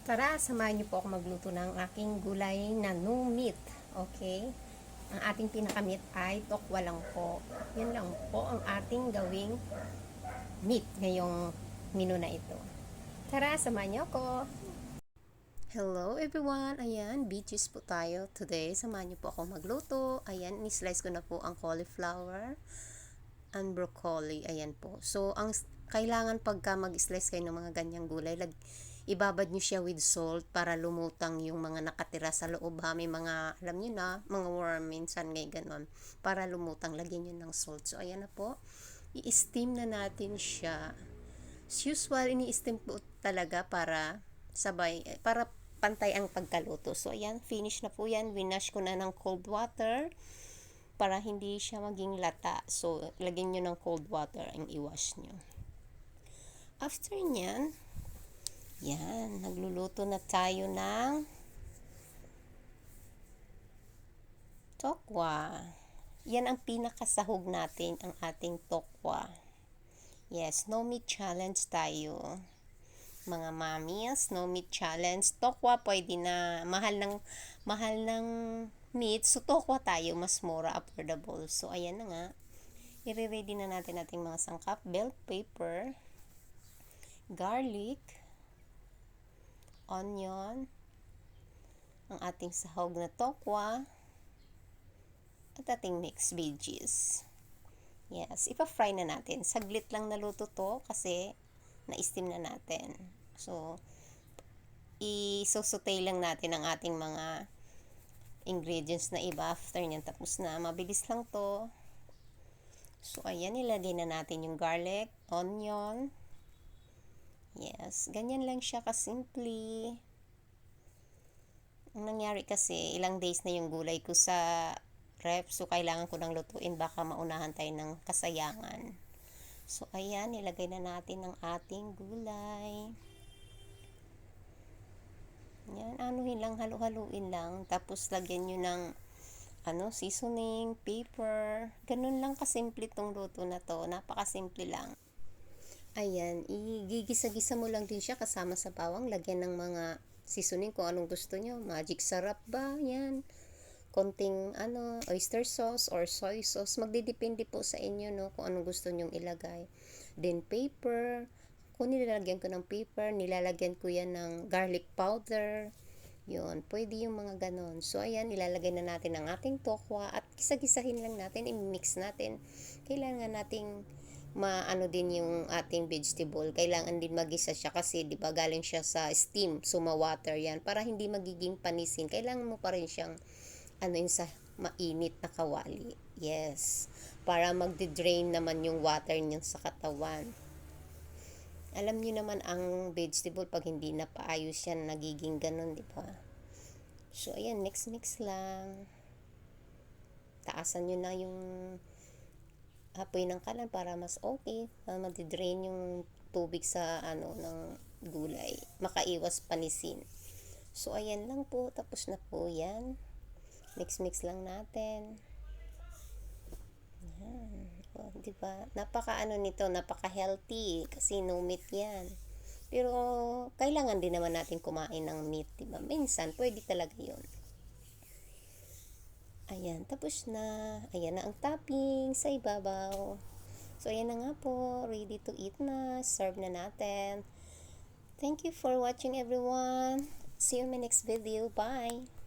Tara, samahan niyo po ako magluto ng aking gulay na no meat. Okay? Ang ating pinaka-meat ay tokwa lang po. Yan lang po ang ating gawing meat ngayong menu na ito. Tara, samahan niyo ako. Hello everyone! Ayan, beaches po tayo today. Samahan niyo po ako magluto. Ayan, ni-slice ko na po ang cauliflower and broccoli. Ayan po. So, ang kailangan pagka mag-slice kayo ng mga ganyang gulay, ibabad nyo siya with salt para lumutang yung mga nakatira sa loob ha. May mga, alam nyo na, mga worm, minsan ngay ganon. Para lumutang, lagyan nyo ng salt. So, ayan na po. I-steam na natin siya. As usual, ini-steam po talaga para sabay, para pantay ang pagkaluto. So, ayan, finish na po yan. Winash ko na ng cold water para hindi siya maging lata. So, lagyan nyo ng cold water ang i-wash nyo. After nyan, yan, nagluluto na tayo ng tokwa. Yan ang pinakasahog natin, ang ating tokwa. Yes, no meat challenge tayo. Mga mamis, no meat challenge. Tokwa pwede na, mahal ng meat. So, tokwa tayo, mas mura, affordable. So, ayan na nga. I-ready na natin ating mga sangkap. Bell pepper, garlic, onion, ang ating sahog na tokwa, at ating mixed veggies. Yes, ipa-fry na natin. Saglit lang naluto to kasi na-steam na natin. So, i-saute lang natin ang ating mga ingredients na iba after nyan. Tapos na, mabilis lang to. So, ayan, ilagay na natin yung garlic, onion. Yes, ganyan lang siya kasimple. Ang nangyari kasi, ilang days na yung gulay ko sa ref. So, kailangan ko nang lutuin. Baka maunahan tayo ng kasayangan. So, ayan, ilagay na natin ang ating gulay. Yan, anuhin lang, halu-haluin lang. Tapos, lagyan nyo ng seasoning, pepper. Ganun lang kasimple tong luto na to. Napakasimple lang. Ayan, igigisa-gisa mo lang din siya kasama sa bawang. Lagyan ng mga seasoning kung anong gusto nyo. Magic sarap ba? Yan. Konting oyster sauce or soy sauce. Magdidepende po sa inyo no, kung anong gusto nyong ilagay. Then pepper. Kung nilalagyan ko ng pepper, nilalagyan ko yan ng garlic powder. Yun, pwede yung mga ganon. So, ayan, ilalagay na natin ang ating tokwa at gisa-gisahin lang natin, i-mix natin. Kailangan nating maano din yung ating vegetable. Kailangan din magisa siya kasi 'di ba galing siya sa steam, so ma-water 'yan para hindi magiging panisin. Kailangan mo pa rin siyang yung sa mainit na kawali. Yes. Para magde-drain naman yung water niyan sa katawan. Alam niyo naman ang vegetable pag hindi na paayos yan nagiging ganun, 'di ba? So ayan, mix lang. Taasan niyo na yung apoy ng kalan para mas okay, madi-drain yung tubig sa ng gulay, makaiwas panisin. So ayan lang po, tapos na po yan. Mix lang natin. Yan. Oh, di ba? Napaka nito, napaka healthy kasi no meat yan. Pero kailangan din naman natin kumain ng meat, di ba? Minsan pwede talaga 'yon. Ayan, tapos na. Ayan na ang topping sa ibabaw. So, ayan na nga po. Ready to eat na. Serve na natin. Thank you for watching everyone. See you in my next video. Bye!